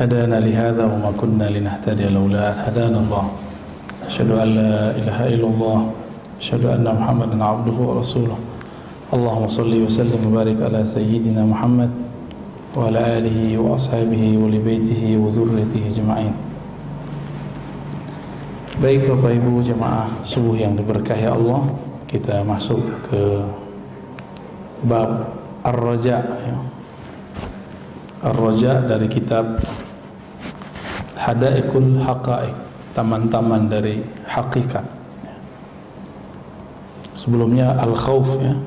هدانا لهذا وما كنا لنهتدي لولا أن هدانا الله أشهد أن لا إله إلا الله أشهد أن محمدا عبده ورسوله اللهم صل وسلم وبارك على سيدنا محمد وعلى آله وأصحابه ولبيته وذريته أجمعين. Baik Bapak Ibu jemaah subuh yang diberkahi Allah, kita masuk ke bab Ar-Raja ya. Ar-Raja dari kitab Hadaiqul Haqaiq, taman-taman dari hakikat. Sebelumnya Al-Khawf ya.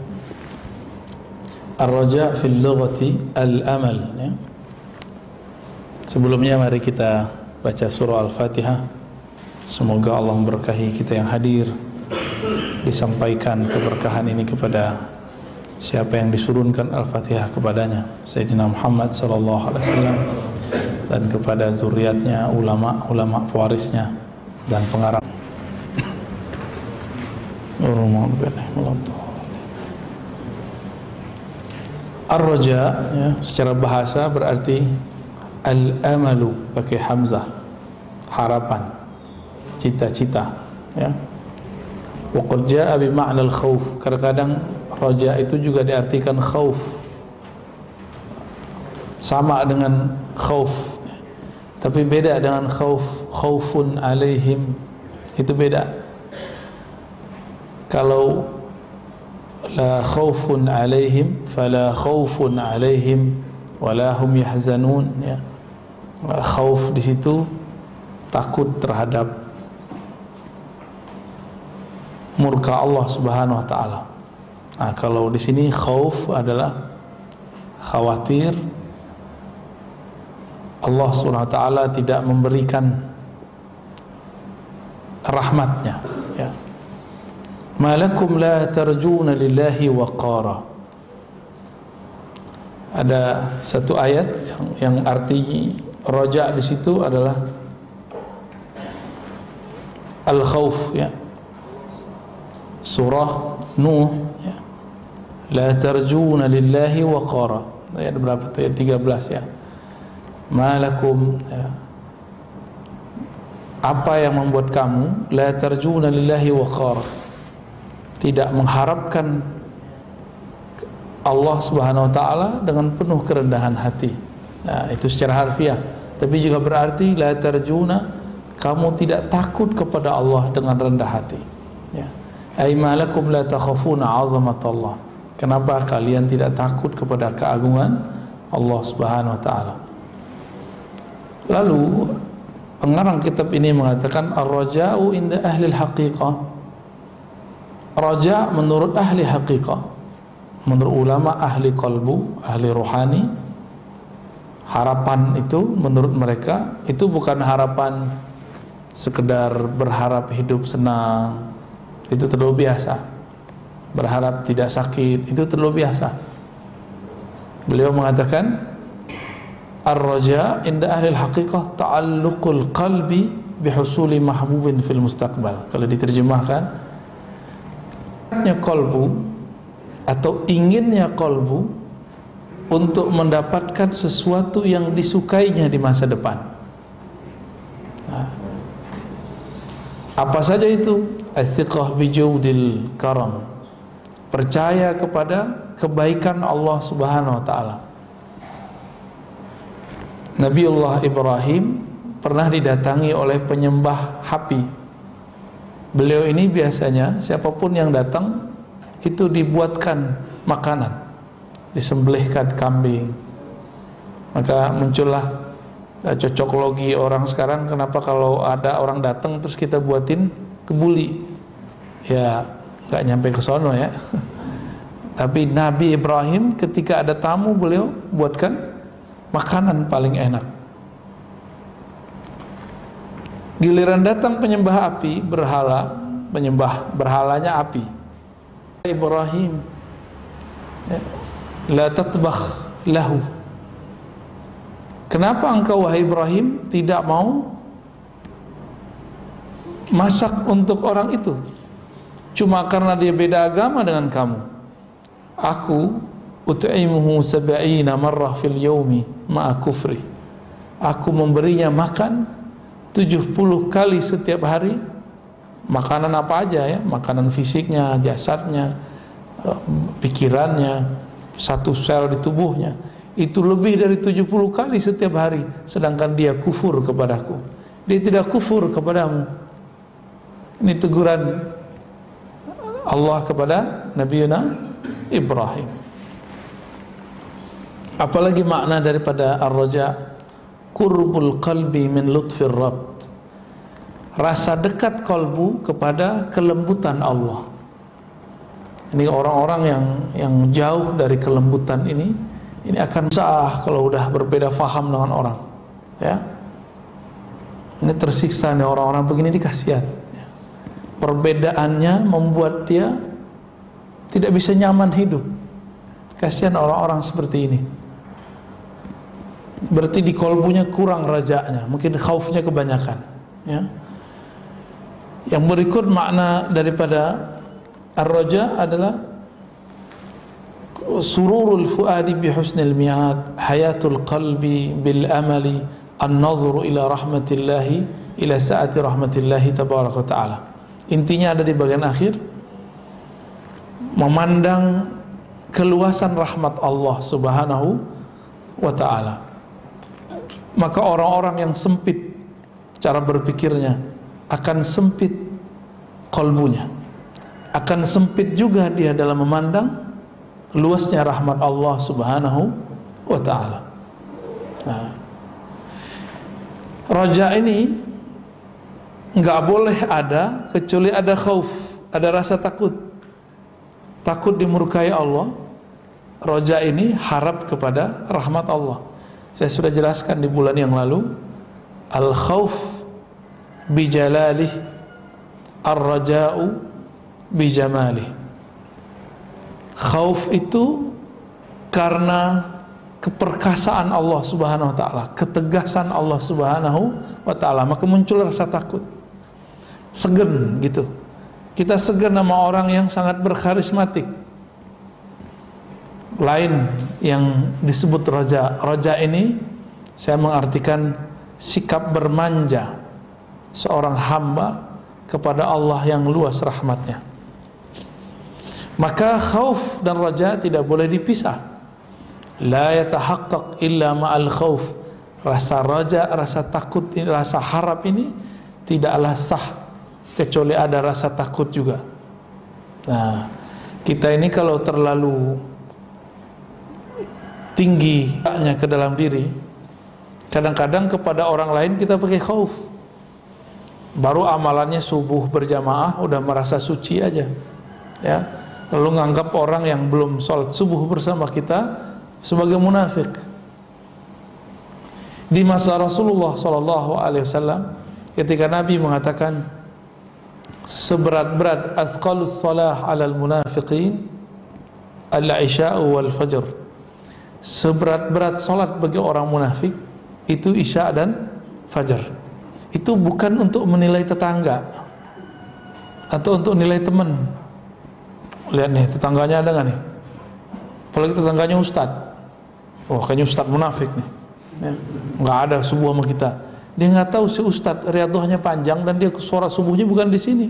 Ar-Raja fil lughati al-amal ya. Sebelumnya mari kita baca surah Al-Fatihah. Semoga Allah memberkahi kita yang hadir, disampaikan keberkahan ini kepada siapa yang disurunkan Al-Fatihah kepadanya, Sayyidina Muhammad sallallahu alaihi wasallam, dan kepada zuriatnya, ulama-ulama pewarisnya dan pengarang. Ar-Raja ya, secara bahasa berarti al-amalu, pakai hamzah, harapan, cita-cita ya. Wa qad jaa bi ma'na al-khauf. Kadang-kadang raja itu juga diartikan khauf, sama dengan khauf, tapi beda dengan khauf. Khaufun alaihim itu beda. Kalau la khaufun alaihim fala khaufun alaihim wala hum yahzanun ya. Khauf di situ takut terhadap murka Allah Subhanahu wa taala. Nah, kalau di sini khauf adalah khawatir Allah Subhanahu wa taala tidak memberikan rahmatnya ya. Malakum la tarjuna lillahi waqara. Ada satu ayat yang arti raja di situ adalah al-khauf ya. Surah Nuh ya. La tarjuna lillahi waqara. Ayat berapa itu? Ayat 13 ya. Malakum ya. Apa yang membuat kamu la tarjuna lillahi waqara, tidak mengharapkan Allah Subhanahu wa taala dengan penuh kerendahan hati. Nah, itu secara harfiah. Tapi juga berarti la tarjuna, kamu tidak takut kepada Allah dengan rendah hati ya. Ai malakum la takhafuna 'azamatallah. Kenapa kalian tidak takut kepada keagungan Allah Subhanahu wa taala? Lalu pengarang kitab ini mengatakan ar-raja'u inda ahli al-haqiqah. Raja menurut ahli haqiqah, menurut ulama ahli qalbu, ahli rohani, harapan itu menurut mereka itu bukan harapan sekedar berharap hidup senang, itu terlalu biasa. Berharap tidak sakit, itu terlalu biasa. Beliau mengatakan ar-raja inda ahli al-haqiqah ta'alluqul qalbi bihusuli mahbubin fil mustaqbal. Kalau diterjemahkan, kolbu atau inginnya kolbu untuk mendapatkan sesuatu yang disukainya di masa depan. Nah, apa saja itu? As-siqah bijudil karam, percaya kepada kebaikan Allah Subhanahu wa taala. Nabiullah Ibrahim pernah didatangi oleh penyembah api. Beliau ini biasanya siapapun yang datang itu dibuatkan makanan, disembelihkan kambing. Maka muncullah cocok logi orang sekarang, kenapa kalau ada orang datang terus kita buatin kebuli, ya nggak nyampe ke sono ya. Tapi Nabi Ibrahim ketika ada tamu, beliau buatkan makanan paling enak. Giliran datang penyembah api, berhala, penyembah berhalanya api. Ibrahim, la tatbakh lahu. Kenapa engkau wahai Ibrahim tidak mau masak untuk orang itu? Cuma karena dia beda agama dengan kamu. Aku ut'imuhu sab'ina marrah fil yawmi ma'a kufri. aku memberinya makan 70 kali setiap hari. Makanan apa aja ya, makanan fisiknya, jasadnya, pikirannya, satu sel di tubuhnya, itu lebih dari 70 kali setiap hari. Sedangkan dia kufur kepadaku, dia tidak kufur kepadamu. Ini teguran Allah kepada Nabi Ibrahim. Apalagi makna daripada ar-raja? Qurbul qalbi min lutfir rabb, rasa dekat kalbu kepada kelembutan Allah. Ini orang-orang yang jauh dari kelembutan ini akan susah kalau udah berbeda faham dengan orang, ya. Ini tersiksa nih orang-orang begini, dikasihan. Perbedaannya membuat dia tidak bisa nyaman hidup. Kasihan orang-orang seperti ini. Berarti di kolbunya kurang rajanya, mungkin khaufnya kebanyakan, ya. Yang berikut makna daripada ar-raja adalah sururul fuadi bi husnil mi'ad, hayatul qalbi bil amali, an-nazru ila rahmatillahi, ila sa'ati rahmatillahi tabaraka ta'ala. Intinya ada di bagian akhir, memandang keluasan rahmat Allah subhanahu wa ta'ala. Maka orang-orang yang sempit cara berpikirnya akan sempit kalbunya, akan sempit juga dia dalam memandang luasnya rahmat Allah subhanahu wa ta'ala. Nah, raja ini nggak boleh ada kecuali ada khauf, ada rasa takut, takut dimurkai Allah. Raja ini harap kepada rahmat Allah. Saya sudah jelaskan di bulan yang lalu, al khauf bi jalalih, ar-raja'u bi jamalih. Khauf itu karena keperkasaan Allah subhanahu wa ta'ala, ketegasan Allah subhanahu wa ta'ala, maka muncul rasa takut, segen gitu. Kita segen sama orang yang sangat berkarismatik. Lain yang disebut raja. Raja ini saya mengartikan sikap bermanja seorang hamba kepada Allah yang luas rahmatnya. Maka khauf dan raja tidak boleh dipisah. La yatahaqqaq illa ma'al khauf. Rasa raja, rasa takut, rasa harap ini tidaklah sah kecuali ada rasa takut juga. Nah, kita ini kalau terlalu tinggi ke dalam diri, kadang-kadang kepada orang lain kita pakai khauf. Baru amalannya subuh berjamaah udah merasa suci aja, ya. Lalu nganggap orang yang belum sholat subuh bersama kita sebagai munafik. Di masa Rasulullah SAW, ketika Nabi mengatakan seberat-berat athqalus salah alal munafiqin al-isya'u wal fajr, seberat-berat salat bagi orang munafik itu isya dan fajar. Itu bukan untuk menilai tetangga atau untuk nilai teman. Lihat nih, tetangganya ada nggak nih? Apalagi tetangganya ustad. Oh, kayaknya ustad munafik nih, ya. Nggak ada subuh sama kita. Dia nggak tahu si ustad riyadhahnya panjang dan dia suara subuhnya bukan di sini.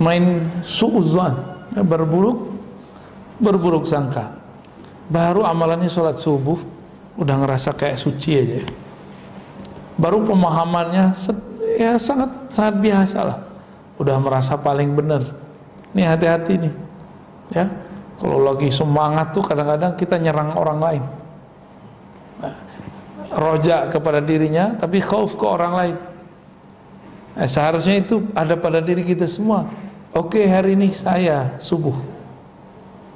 Main su'uzan, ya, berburuk sangka. Baru amalannya sholat subuh udah ngerasa kayak suci aja. Baru pemahamannya ya sangat biasa lah, udah merasa paling benar. Nih hati-hati nih, ya. Kalau lagi semangat tuh kadang-kadang kita nyerang orang lain. Nah, roja kepada dirinya tapi khauf ke orang lain. Nah, seharusnya itu ada pada diri kita semua. Oke, hari ini saya subuh,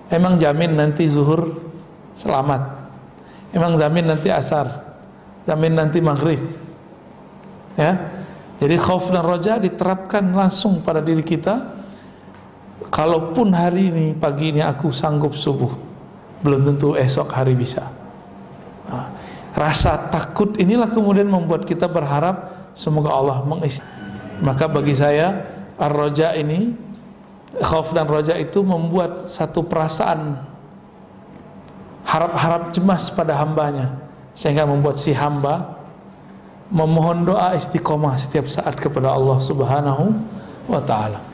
emang jamin nanti zuhur selamat? Emang jamin nanti asar? Jamin nanti maghrib? Ya. Jadi khauf dan roja diterapkan langsung pada diri kita. Kalaupun hari ini, pagi ini aku sanggup subuh, belum tentu esok hari bisa. Nah, rasa takut inilah kemudian membuat kita berharap semoga Allah mengistimewakan. Maka bagi saya ar-raja ini, khauf dan roja itu membuat satu perasaan harap-harap cemas pada hambanya. sehingga membuat si hamba memohon doa istiqomah setiap saat kepada Allah Subhanahu wa ta'ala.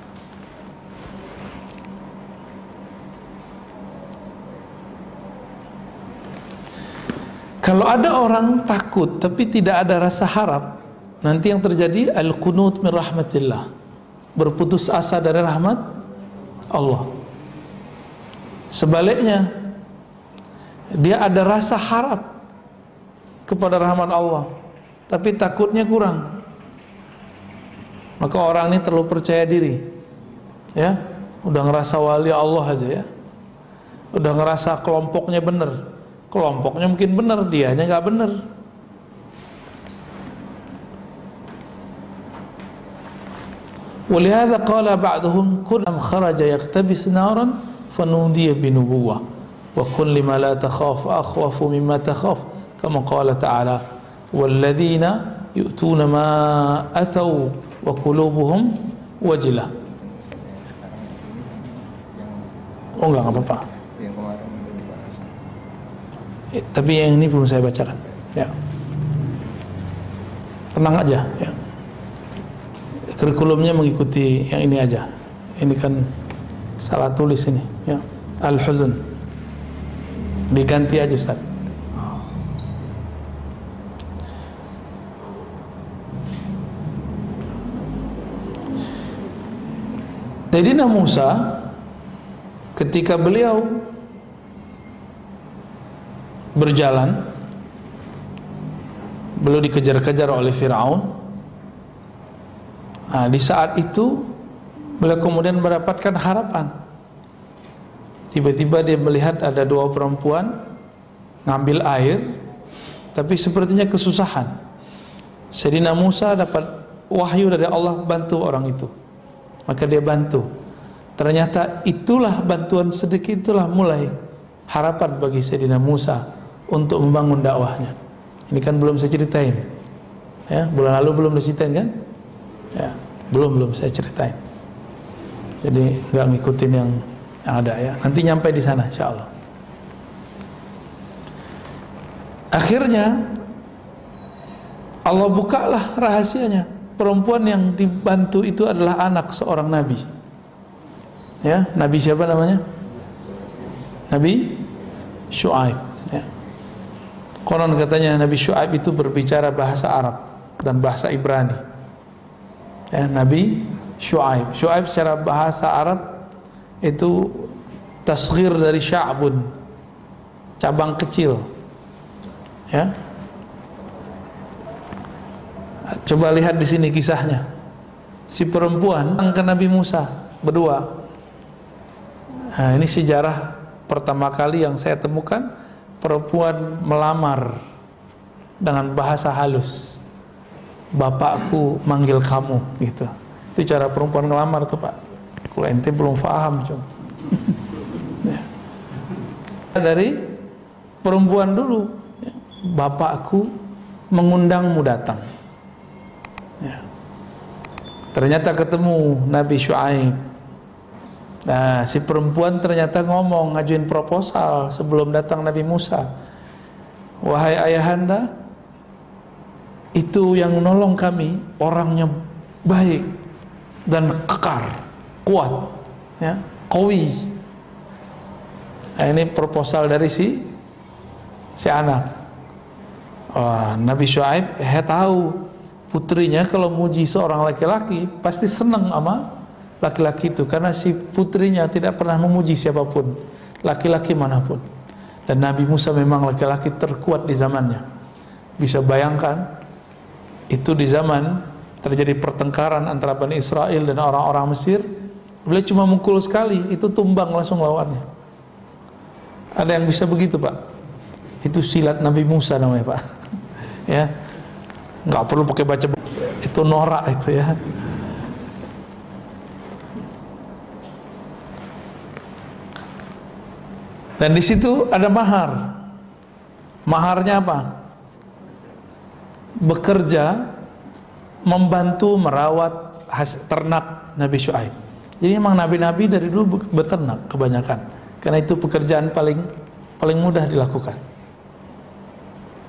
Kalau ada orang takut tapi tidak ada rasa harap, nanti yang terjadi al-qunut min rahmatillah, berputus asa dari rahmat Allah. Sebaliknya, dia ada rasa harap kepada rahmat Allah, tapi takutnya kurang, maka orang ini terlalu percaya diri, ya, udah ngerasa wali Allah aja, ya, udah ngerasa kelompoknya benar. Kelompoknya mungkin benar, dianya nggak benar. Walihada qala ba'duhum kullam kharaja yaktabis naran fanudiya binubuwah wa kun lima la takhaf akhwafu mimma takhaf kama qala ta'ala walladzina yu'tuna ma atau wa qulubuhum wajilah. Oh enggak apa-apa. Tapi yang ini belum saya bacakan, ya. Tenang aja, ya. Kurikulumnya mengikuti yang ini aja. Ini kan salah tulis ini, ya. Al-Huzn diganti aja, Ustaz. Sayyidina Musa ketika beliau berjalan, beliau dikejar-kejar oleh Fir'aun. Nah, di saat itu beliau kemudian mendapatkan harapan. Tiba-tiba dia melihat ada dua perempuan ngambil air, tapi sepertinya kesusahan. Sayyidina Musa dapat wahyu dari Allah, bantu orang itu. Maka dia bantu. Ternyata itulah bantuan sedikit, itulah mulai harapan bagi Sayyidina Musa untuk membangun dakwahnya. Ini kan belum saya ceritain, ya, bulan lalu belum diceritain kan, ya, belum saya ceritain. Jadi nggak ngikutin yang ada, ya. Nanti nyampe di sana, insya Allah. Akhirnya Allah bukalah rahasianya. Perempuan yang dibantu itu adalah anak seorang nabi. Ya, nabi siapa namanya? Nabi Syuaib, ya. Konon katanya Nabi Syuaib itu berbicara bahasa Arab dan bahasa Ibrani, ya, Nabi Syuaib. Syuaib secara bahasa Arab itu tasghir dari sya'bun, cabang kecil, ya. Coba lihat di sini kisahnya. Si perempuan ke Nabi Musa berdua. Nah, ini sejarah pertama kali yang saya temukan perempuan melamar dengan bahasa halus. Bapakku manggil kamu, gitu. Itu cara perempuan ngelamar tuh, Pak. Kalau ente belum paham, cuma. Ya. Dari perempuan dulu, ya. Bapakku mengundangmu datang. Ya. Ternyata ketemu Nabi Syuaib. Nah, si perempuan ternyata ngomong, ngajuin proposal sebelum datang Nabi Musa. Wahai ayahanda, itu yang menolong kami orangnya baik dan kekar, kuat, ya, qawi. Nah, ini proposal dari si anak. Nabi Syuaib tahu putrinya kalau muji seorang laki-laki pasti senang sama laki-laki itu, karena si putrinya tidak pernah memuji siapapun, laki-laki manapun. Dan Nabi Musa memang laki-laki terkuat di zamannya. Bisa bayangkan itu di zaman terjadi pertengkaran antara Bani Israel dan orang-orang Mesir, beliau cuma mukul sekali, itu tumbang langsung lawannya. Ada yang bisa begitu, Pak? Itu silat Nabi Musa namanya, Pak. Ya, nggak perlu pakai baca buku. Itu norak itu, ya. Dan di situ ada mahar. Maharnya apa? Bekerja membantu merawat ternak Nabi Syuaib. Jadi memang nabi-nabi dari dulu beternak kebanyakan, karena itu pekerjaan paling mudah dilakukan.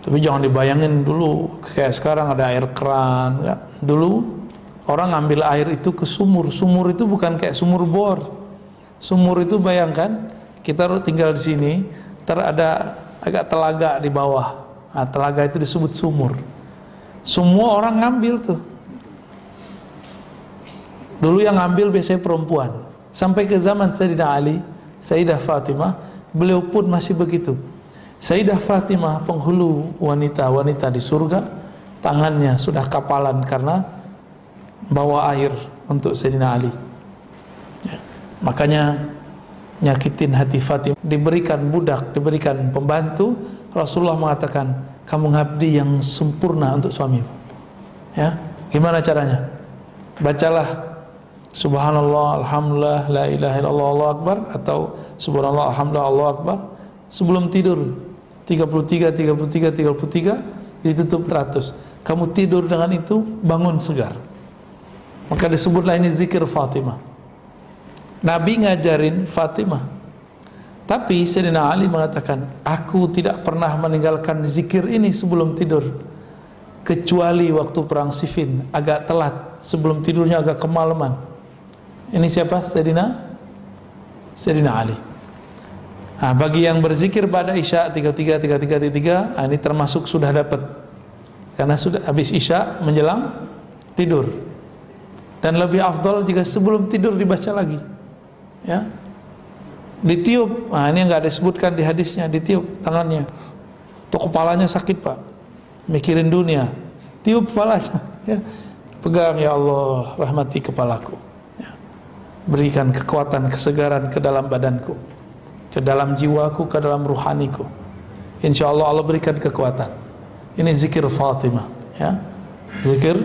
Tapi jangan dibayangin dulu kayak sekarang ada air keran ya. Dulu orang ngambil air itu ke sumur. Sumur itu bukan kayak sumur bor. Sumur itu bayangkan kita tinggal di sini, ada agak telaga di bawah. Nah, telaga itu disebut sumur. Semua orang ngambil tuh. Dulu yang ngambil biasanya perempuan. Sampai ke zaman Sayyidina Ali, Sayyidah Fatimah, beliau pun masih begitu. Sayyidah Fatimah, penghulu wanita-wanita di surga, tangannya sudah kapalan karena bawa air untuk Sayyidina Ali ya. Makanya nyakitin hati Fatimah, diberikan budak, diberikan pembantu. Rasulullah mengatakan, kamu ngabdi yang sempurna untuk suamimu ya. Gimana caranya? Bacalah Subhanallah, Alhamdulillah, La ilaha illallah, Allahu Akbar, atau Subhanallah, Alhamdulillah, Allahu Akbar sebelum tidur 33, 33, 33 ditutup 100. Kamu tidur dengan itu, bangun segar. Maka disebutlah ini zikir Fatimah. Nabi ngajarin Fatimah. Tapi Sayyidina Ali mengatakan, aku tidak pernah meninggalkan zikir ini sebelum tidur, kecuali waktu perang Siffin, agak telat, sebelum tidurnya agak kemalaman. Ini siapa? Sayyidina Ali. Nah, bagi yang berzikir pada Isya 33, 33, 33, ini termasuk sudah dapat. Karena sudah habis Isya menjelang tidur. Dan lebih afdal jika sebelum tidur dibaca lagi. Ya. Ditiup. Nah, ini enggak disebutkan di hadisnya, ditiup tangannya. Tuh kepalanya sakit, Pak. Mikirin dunia. Tiup kepalanya, ya. Pegang, ya Allah, rahmati kepalaku. Ya. Berikan kekuatan, kesegaran ke dalam badanku, ke dalam jiwaku, ke dalam ruhaniku. Insya Allah Allah berikan kekuatan. Ini zikir Fatimah ya. Zikir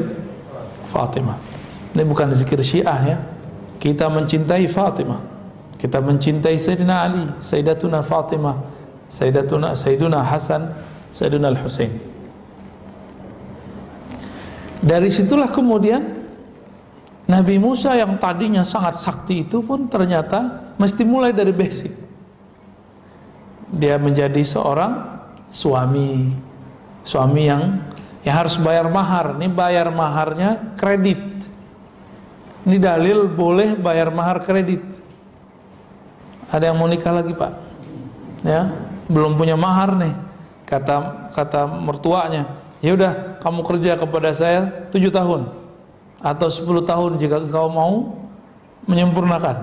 Fatimah. Ini bukan zikir Syiah ya. Kita mencintai Fatimah, kita mencintai Sayyidina Ali, Sayyidatuna Fatimah, Sayyiduna Hasan, Sayyiduna Al-Husain. Dari situlah kemudian Nabi Musa yang tadinya sangat sakti itu pun ternyata mesti mulai dari basic. Dia menjadi seorang suami yang harus bayar mahar. Ini bayar maharnya kredit. Ini dalil boleh bayar mahar kredit. Ada yang mau nikah lagi, Pak? Ya, belum punya mahar nih. Kata mertuanya, ya udah kamu kerja kepada saya 7 tahun atau 10 tahun jika engkau mau menyempurnakan.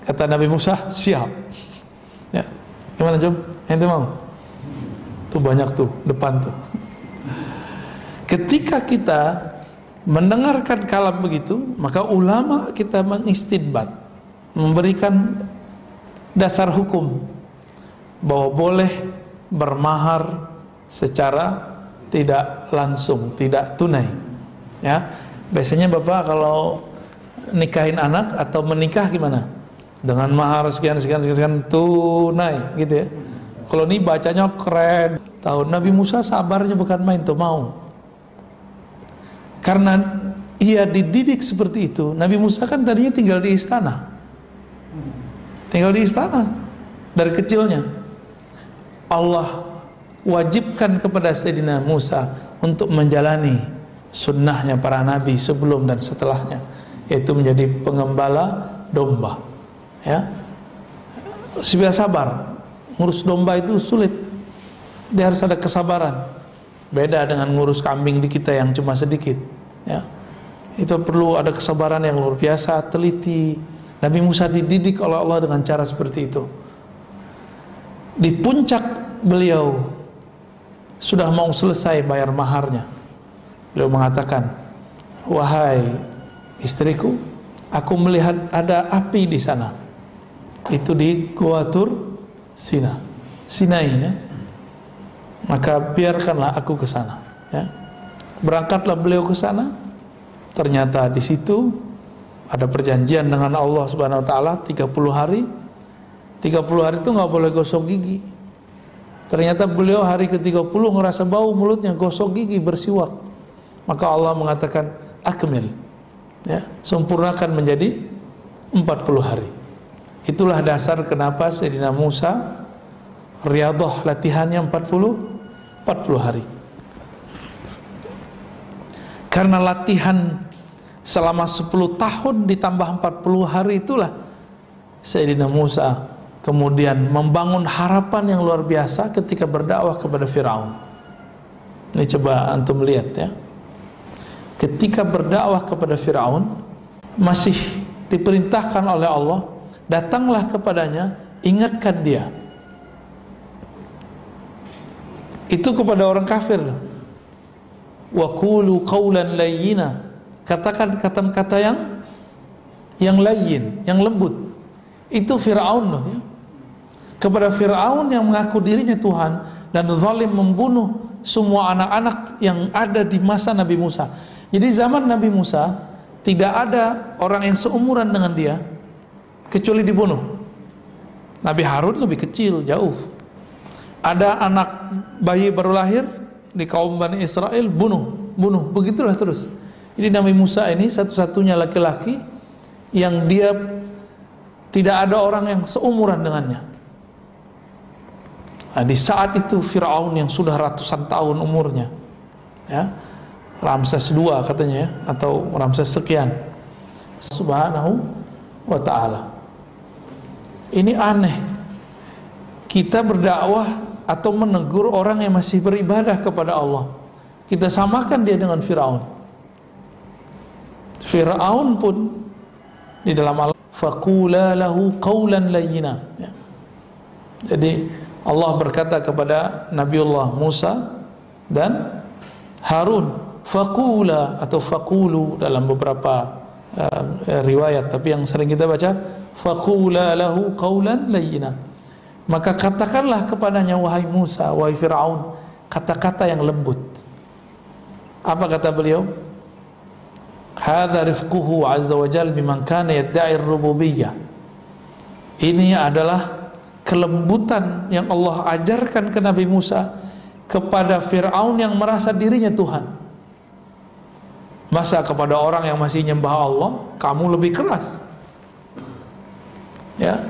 Kata Nabi Musa, siap. Ya, gimana Jom? Ente mau? Tuh banyak tuh depan tuh. Ketika kita mendengarkan kalam begitu, maka ulama kita mengistidbat, memberikan dasar hukum bahwa boleh bermahar secara tidak langsung, tidak tunai. Ya, biasanya bapak kalau nikahin anak atau menikah gimana? Dengan mahar sekian tunai, gitu ya. Kalau ini bacanya keren. Tahu Nabi Musa sabarnya bukan main tuh, mau. Karena ia dididik seperti itu. Nabi Musa kan tadinya tinggal di istana. Tinggal di istana dari kecilnya. Allah wajibkan kepada Sayyidina Musa untuk menjalani sunnahnya para nabi sebelum dan setelahnya, yaitu menjadi pengembala domba. Ya, biar sabar. Ngurus domba itu sulit. Dia harus ada kesabaran. Beda dengan ngurus kambing di kita yang cuma sedikit. Ya, itu perlu ada kesabaran yang luar biasa, teliti. Nabi Musa dididik oleh Allah dengan cara seperti itu. Di puncak beliau sudah mau selesai bayar maharnya, beliau mengatakan, wahai istriku, aku melihat ada api di sana. Itu di Gua Tur Sinai ya. Maka biarkanlah aku ke sana ya. Berangkatlah beliau ke sana. Ternyata di situ ada perjanjian dengan Allah Subhanahu wa taala 30 hari. 30 hari itu nggak boleh gosok gigi. Ternyata beliau hari ke-30 ngerasa bau mulutnya, gosok gigi, bersiwak. Maka Allah mengatakan akmil ya, sempurnakan menjadi 40 hari. Itulah dasar kenapa Sayyidina Musa riyadhah latihannya 40 40 hari. Karena latihan selama 10 tahun ditambah 40 hari itulah Sayyidina Musa kemudian membangun harapan yang luar biasa ketika berdakwah kepada Firaun. Ini coba antum lihat ya. Ketika berdakwah kepada Firaun, masih diperintahkan oleh Allah, datanglah kepadanya, ingatkan dia. Itu kepada orang kafir. Wa qulu qawlan layyina, katakan kata-kata yang layyin, yang lembut. Itu Firaun loh ya. Kepada Firaun yang mengaku dirinya Tuhan dan zalim membunuh semua anak-anak yang ada di masa Nabi Musa. Jadi zaman Nabi Musa tidak ada orang yang seumuran dengan dia kecuali dibunuh. Nabi Harun lebih kecil jauh. Ada anak bayi baru lahir di kaum Bani Israel, bunuh, begitulah terus. Jadi Nabi Musa ini satu-satunya laki-laki yang dia tidak ada orang yang seumuran dengannya. Nah, di saat itu Firaun yang sudah ratusan tahun umurnya, ya, Ramses II katanya ya, atau Ramses sekian, subhanahu wa ta'ala. Ini aneh, kita berdakwah atau menegur orang yang masih beribadah kepada Allah, kita samakan dia dengan Firaun. Firaun pun di dalam al faqula lahu qawlan layyina ya. Jadi Allah berkata kepada Nabiullah Musa dan Harun, faqula atau faqulu dalam beberapa riwayat, tapi yang sering kita baca faqula lahu qawlan layyina. Maka katakanlah kepadanya wahai Musa, wahai Firaun, kata-kata yang lembut. Apa kata beliau? Hadza rifquhu azza wa jalla biman kana yadda'i ar-rububiyyah. Ini adalah kelembutan yang Allah ajarkan ke Nabi Musa kepada Firaun yang merasa dirinya Tuhan. Masa kepada orang yang masih nyembah Allah kamu lebih keras? Ya.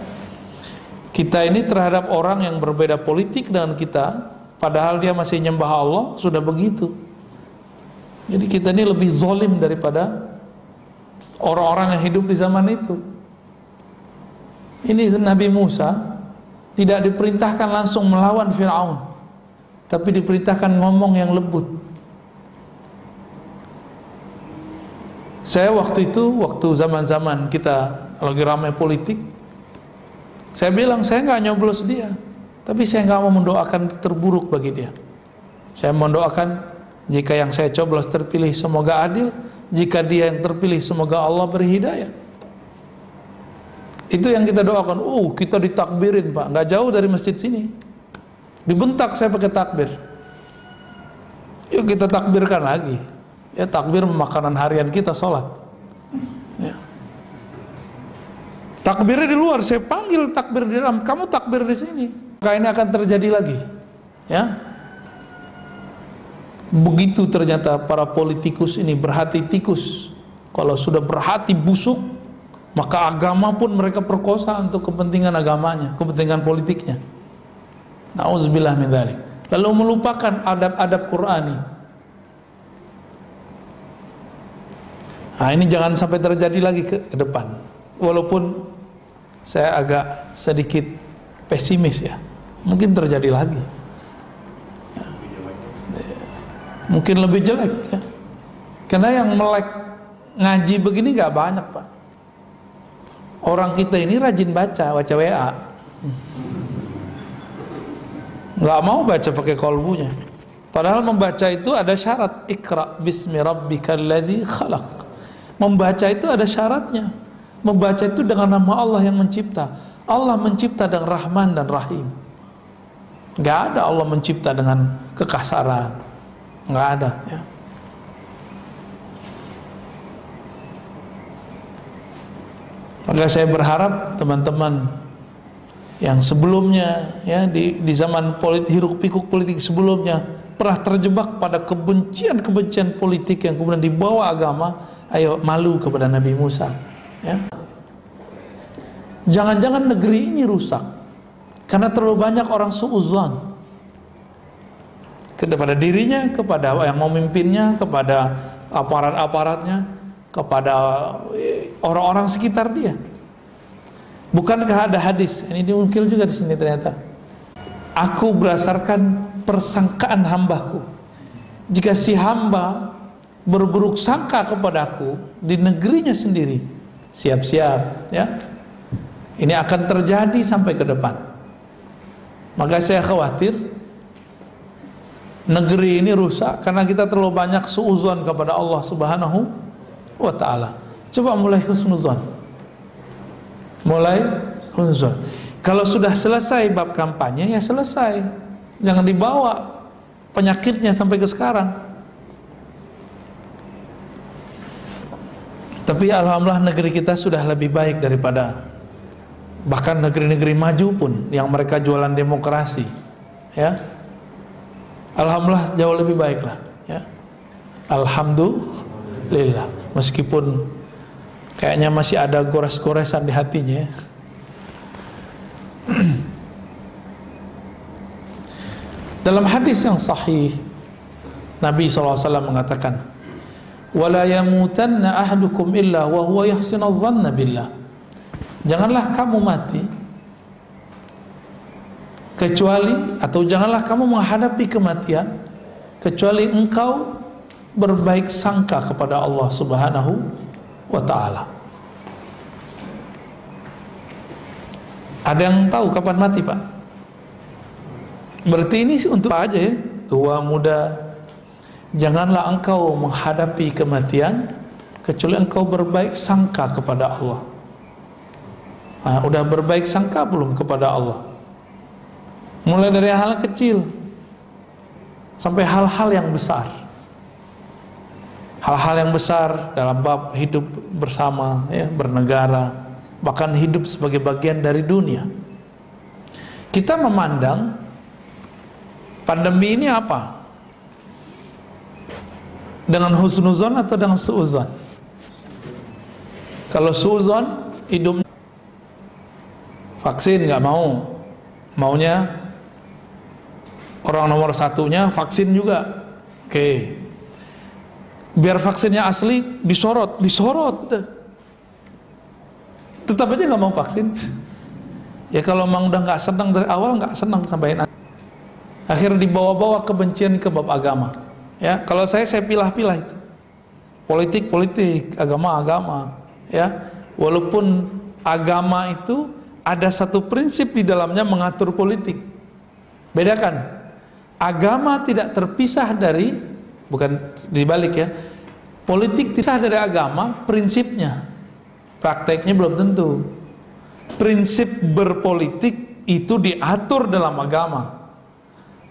Kita ini terhadap orang yang berbeda politik dengan kita, padahal dia masih nyembah Allah, sudah begitu. Jadi kita ini lebih zalim daripada orang-orang yang hidup di zaman itu. Ini Nabi Musa tidak diperintahkan langsung melawan Firaun, tapi diperintahkan ngomong yang lembut. Saya waktu zaman-zaman kita lagi ramai politik, saya bilang saya nggak nyoblos dia, tapi saya nggak mau mendoakan terburuk bagi dia. Saya mendoakan jika yang saya coblos terpilih semoga adil, jika dia yang terpilih semoga Allah beri hidayah. Itu yang kita doakan. Kita ditakbirin Pak, nggak jauh dari masjid sini, dibentak saya pakai takbir. Yuk kita takbirkan lagi. Ya, takbir makanan harian kita, sholat. Ya. Takbirnya di luar, saya panggil takbir di dalam, kamu takbir di sini. Maka ini akan terjadi lagi. Ya. Begitu ternyata para politikus ini berhati tikus. Kalau sudah berhati busuk, maka agama pun mereka perkosa untuk kepentingan agamanya, kepentingan politiknya. Nauzubillah min dzalik. Lalu melupakan adab-adab Qur'ani. Nah, ini jangan sampai terjadi lagi ke depan. Walaupun saya agak sedikit pesimis ya, mungkin terjadi lagi ya. Mungkin lebih jelek ya. Karena yang melek ngaji begini gak banyak Pak. Orang kita ini rajin baca WA, gak mau baca pakai kolbunya. Padahal membaca itu ada syarat. Iqra bismi rabbikal ladzi khalaq. Membaca itu ada syaratnya. Membaca itu dengan nama Allah yang mencipta. Allah mencipta dengan Rahman dan Rahim. Gak ada Allah mencipta dengan kekasaran. Gak ada ya. Maka saya berharap teman-teman yang sebelumnya ya, di zaman hiruk pikuk politik sebelumnya pernah terjebak pada kebencian-kebencian politik yang kemudian dibawa agama, ayo malu kepada Nabi Musa ya. Jangan-jangan negeri ini rusak karena terlalu banyak orang suudzon, kepada dirinya, kepada yang memimpinnya, kepada aparat-aparatnya, kepada orang-orang sekitar dia. Bukankah ada hadis? Ini diungkil juga di sini ternyata. Aku berdasarkan persangkaan hambaku. Jika si hamba berburuk sangka kepadaku di negerinya sendiri, siap-siap ya. Ini akan terjadi sampai ke depan. Maka saya khawatir negeri ini rusak karena kita terlalu banyak suudzon kepada Allah Subhanahu wa ta'ala. Coba mulai husnuzon. Mulai husnuzon. Kalau sudah selesai bab kampanye, ya selesai. Jangan dibawa penyakitnya sampai ke sekarang. Tapi alhamdulillah negeri kita sudah lebih baik daripada bahkan negeri-negeri maju pun yang mereka jualan demokrasi, ya. Alhamdulillah jauh lebih baik lah, ya. Alhamdulillah, meskipun kayaknya masih ada gores-goresan di hatinya, ya. Dalam hadis yang sahih Nabi SAW mengatakan, wala yamutanna ahadukum illa wa huwa yahsinu dhanna billah. Janganlah kamu mati kecuali, atau janganlah kamu menghadapi kematian kecuali engkau berbaik sangka kepada Allah Subhanahu wa ta'ala. Ada yang tahu kapan mati, Pak? Berarti ini untuk aja ya, tua muda. Janganlah engkau menghadapi kematian kecuali engkau berbaik sangka kepada Allah. Nah, udah berbaik sangka belum kepada Allah? Mulai dari hal kecil sampai hal-hal yang besar. Hal-hal yang besar dalam bab hidup bersama, ya, bernegara, bahkan hidup sebagai bagian dari dunia. Kita memandang pandemi ini apa? Dengan husnuzon atau dengan suuzon? Kalau suuzon, hidup vaksin nggak mau, maunya orang nomor satunya vaksin juga. Oke, biar vaksinnya asli disorot, tetap aja nggak mau vaksin. Ya kalau memang udah nggak senang dari awal, nggak senang sampai nanti. Akhirnya dibawa-bawa kebencian ke bab agama. Ya, kalau saya pilah-pilah itu. Politik, agama, ya. Walaupun agama itu ada satu prinsip di dalamnya mengatur politik. Bedakan. Agama tidak terpisah dari, bukan dibalik ya. Politik terpisah dari agama, prinsipnya. Prakteknya belum tentu. Prinsip berpolitik itu diatur dalam agama.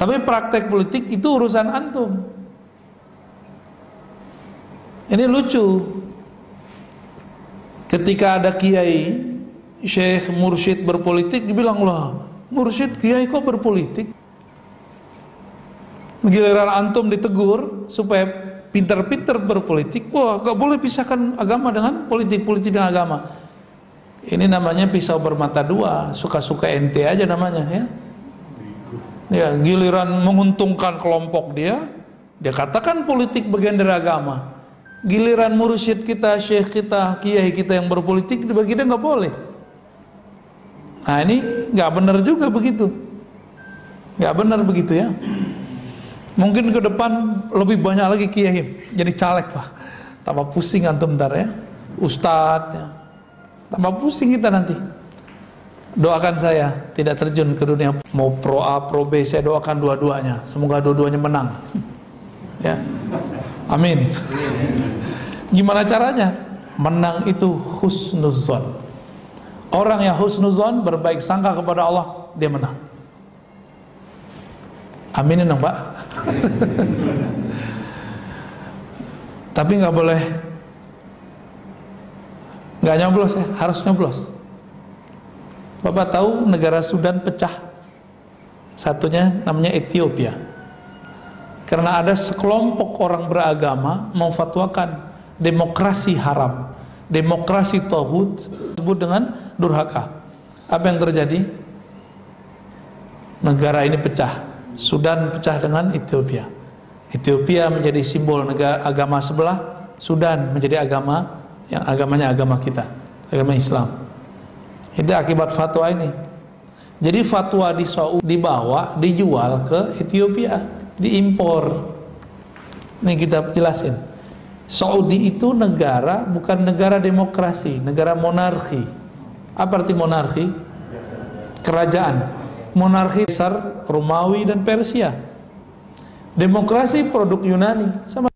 Tapi praktek politik itu urusan antum. Ini lucu. Ketika ada kiai, syekh, mursyid berpolitik, dibilang, lah, mursyid kiai kok berpolitik? Giliran antum ditegur supaya pintar-pintar berpolitik, wah, gak boleh pisahkan agama dengan politik dengan agama. Ini namanya pisau bermata dua, suka-suka ente aja namanya, ya. Ya, giliran menguntungkan kelompok dia katakan politik bagian dari agama. Giliran mursyid kita, syekh kita, kiai kita yang berpolitik, bagi dia nggak boleh. Nah ini nggak benar juga begitu, nggak benar begitu ya. Mungkin ke depan lebih banyak lagi kiai jadi caleg, Pak. Tambah pusing antum ntar ya, ustadz ya. Tambah pusing kita nanti. Doakan saya tidak terjun ke dunia mau pro A, pro B. Saya doakan dua-duanya, semoga dua-duanya menang. Ya, amin. Gimana caranya? Menang itu husnuzon. Orang yang husnuzon, berbaik sangka kepada Allah, dia menang. Aminin dong, Pak. Tapi nggak boleh, nggak nyoblos ya, harus nyoblos. Bapak tahu negara Sudan pecah, satunya namanya Ethiopia, karena ada sekelompok orang beragama memfatwakan demokrasi haram, demokrasi tauhid, disebut dengan durhaka. Apa yang terjadi? Negara ini pecah Sudan pecah dengan Ethiopia. Ethiopia menjadi simbol negara agama sebelah, Sudan menjadi agama yang agamanya agama kita, agama Islam. Itu akibat fatwa ini. Jadi fatwa di Saudi dibawa, dijual ke Ethiopia, diimpor. Nih kita jelasin. Saudi itu negara, bukan negara demokrasi, negara monarki. Apa arti monarki? Kerajaan. Monarki besar Romawi dan Persia. Demokrasi produk Yunani. Sama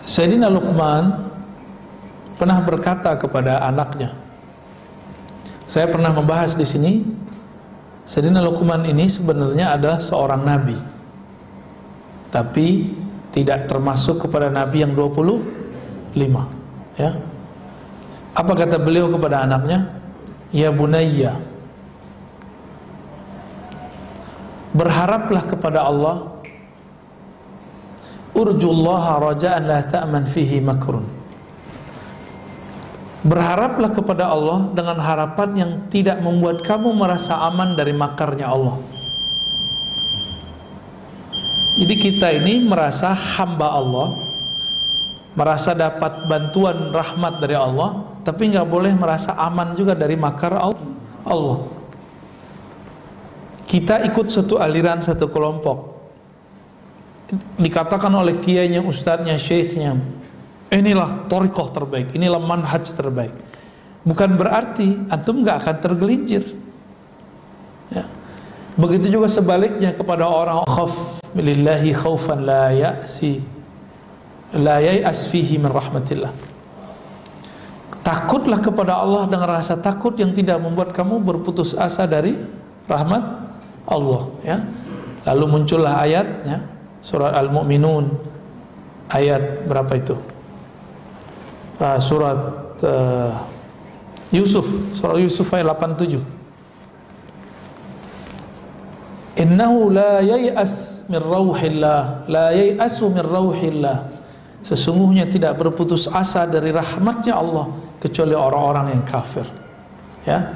Sayyidina Luqman pernah berkata kepada anaknya. Saya pernah membahas di sini, Sayyidina Luqman ini sebenarnya adalah seorang nabi, tapi tidak termasuk kepada nabi yang 25, ya. Apa kata beliau kepada anaknya? Ya bunayya, berharaplah kepada Allah, urjullaha raja'an la ta'man fihi makrun. Berharaplah kepada Allah dengan harapan yang tidak membuat kamu merasa aman dari makarnya Allah. Jadi kita ini merasa hamba Allah, merasa dapat bantuan rahmat dari Allah, tapi nggak boleh merasa aman juga dari makar Allah. Kita ikut satu aliran, satu kelompok, dikatakan oleh kiainya, ustadznya, syekhnya, inilah thariqah terbaik, inilah manhaj terbaik. Bukan berarti antum nggak akan tergelincir, ya. Begitu juga sebaliknya kepada orang khauf lillahi khaufan la ya'as fihi min rahmatillah. Takutlah kepada Allah dengan rasa takut yang tidak membuat kamu berputus asa dari rahmat Allah, ya. Lalu muncullah ayatnya, surat Al-Mu'minun ayat berapa itu? Surat Yusuf, surah Yusuf ayat 87. Innahu la yai'as min rauhillah, la yai'asu min rauhillah. Sesungguhnya tidak berputus asa dari rahmatnya Allah kecuali orang-orang yang kafir, ya.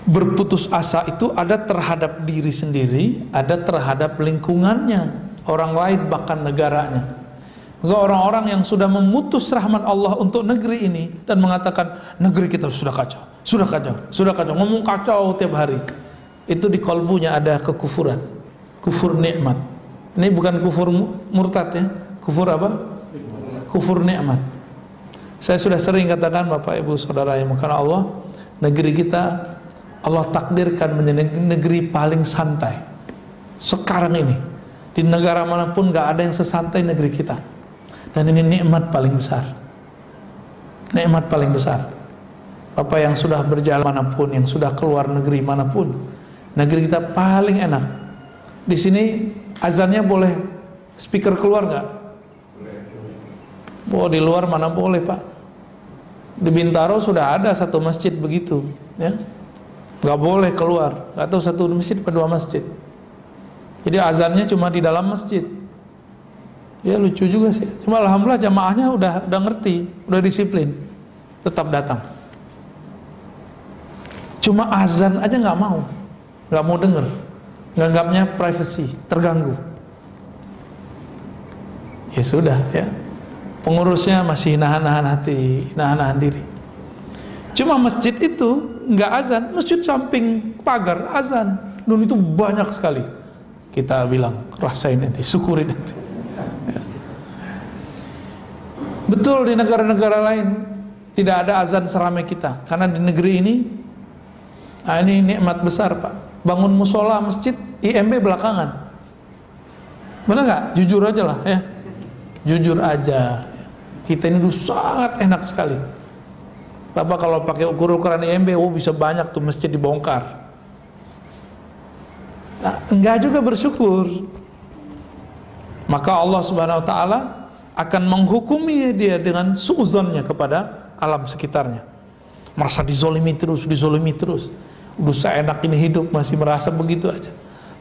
Berputus asa itu ada terhadap diri sendiri, ada terhadap lingkungannya, orang lain, bahkan negaranya. Maka orang-orang yang sudah memutus rahmat Allah untuk negeri ini dan mengatakan negeri kita sudah kacau, sudah kacau, sudah kacau, ngomong kacau tiap hari, itu di kalbunya ada kekufuran, kufur nikmat. Ini bukan kufur murtad, ya. Kufur apa? Kufur nikmat. Saya sudah sering katakan, Bapak Ibu Saudara yang bukan Allah, negeri kita Allah takdirkan menjadi negeri paling santai sekarang ini. Di negara manapun gak ada yang sesantai negeri kita. Dan ini nikmat paling besar, nikmat paling besar. Bapak yang sudah berjalan manapun, yang sudah keluar negeri manapun, negeri kita paling enak. Di sini azannya boleh speaker keluar nggak? Oh, di luar mana boleh, Pak. Di Bintaro sudah ada satu masjid begitu, ya. Nggak boleh keluar, nggak tahu satu masjid atau dua masjid. Jadi azannya cuma di dalam masjid. Ya lucu juga sih. Cuma alhamdulillah jamaahnya udah ngerti, udah disiplin, tetap datang. Cuma azan aja nggak mau denger, nganggapnya privacy, terganggu. Ya sudah, ya. Pengurusnya masih nahan-nahan hati, nahan-nahan diri. Cuma masjid itu nggak azan, masjid samping pagar azan, dan itu banyak sekali. Kita bilang rasain nanti, syukurin nanti. Ya. Betul, di negara-negara lain tidak ada azan seramai kita, karena di negeri ini, ini nikmat besar, Pak. Bangun musola masjid IMB belakangan. Benar nggak? Jujur aja lah, ya. Jujur aja. Kita ini dulu sangat enak sekali. Bapak kalau pakai ukuran IMB, bisa banyak tuh masjid dibongkar. Nah, enggak juga bersyukur. Maka Allah Subhanahu wa taala akan menghukumi dia dengan suudzonnya kepada alam sekitarnya. Merasa dizolimi terus. Udah seenak ini hidup, masih merasa begitu aja.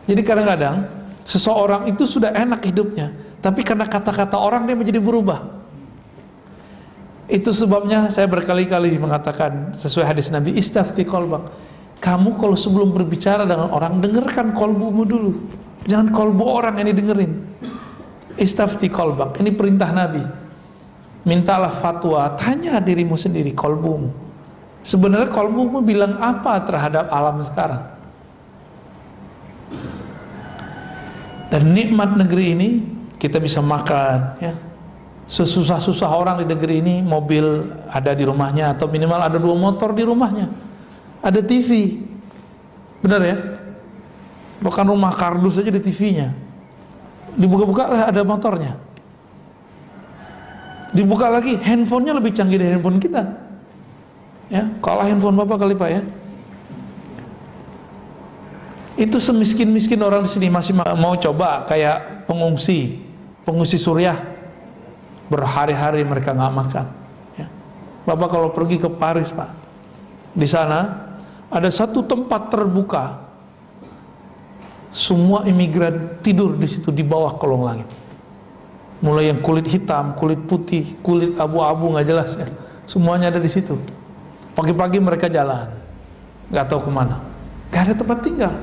Jadi kadang-kadang seseorang itu sudah enak hidupnya, tapi karena kata-kata orang dia menjadi berubah. Itu sebabnya saya berkali-kali mengatakan sesuai hadis Nabi, istafti qalbak. Kamu kalau sebelum berbicara dengan orang, dengarkan kolbumu dulu. Jangan kolbu orang yang didengerin. Istafti qalbak. Ini perintah Nabi. Mintalah fatwa, tanya dirimu sendiri, kolbumu. Sebenarnya kolbumu bilang apa terhadap alam sekarang? Dan nikmat negeri ini, kita bisa makan, ya. Sesusah-susah orang di negeri ini, mobil ada di rumahnya, atau minimal ada 2 motor di rumahnya. Ada TV, benar ya? Bukan rumah kardus aja di TV-nya. Dibuka-buka lah ada motornya. Dibuka lagi, handphonenya lebih canggih dari handphone kita. Ya, kalah handphone Bapak kali Pak ya. Itu semiskin-miskin orang di sini masih mau coba kayak pengungsi Suriah, berhari-hari mereka nggak makan. Ya. Bapak kalau pergi ke Paris Pak, di sana ada satu tempat terbuka, semua imigran tidur di situ di bawah kolong langit. Mulai yang kulit hitam, kulit putih, kulit abu-abu nggak jelas ya, semuanya ada di situ. Pagi-pagi mereka jalan, nggak tahu kemana, nggak ada tempat tinggal.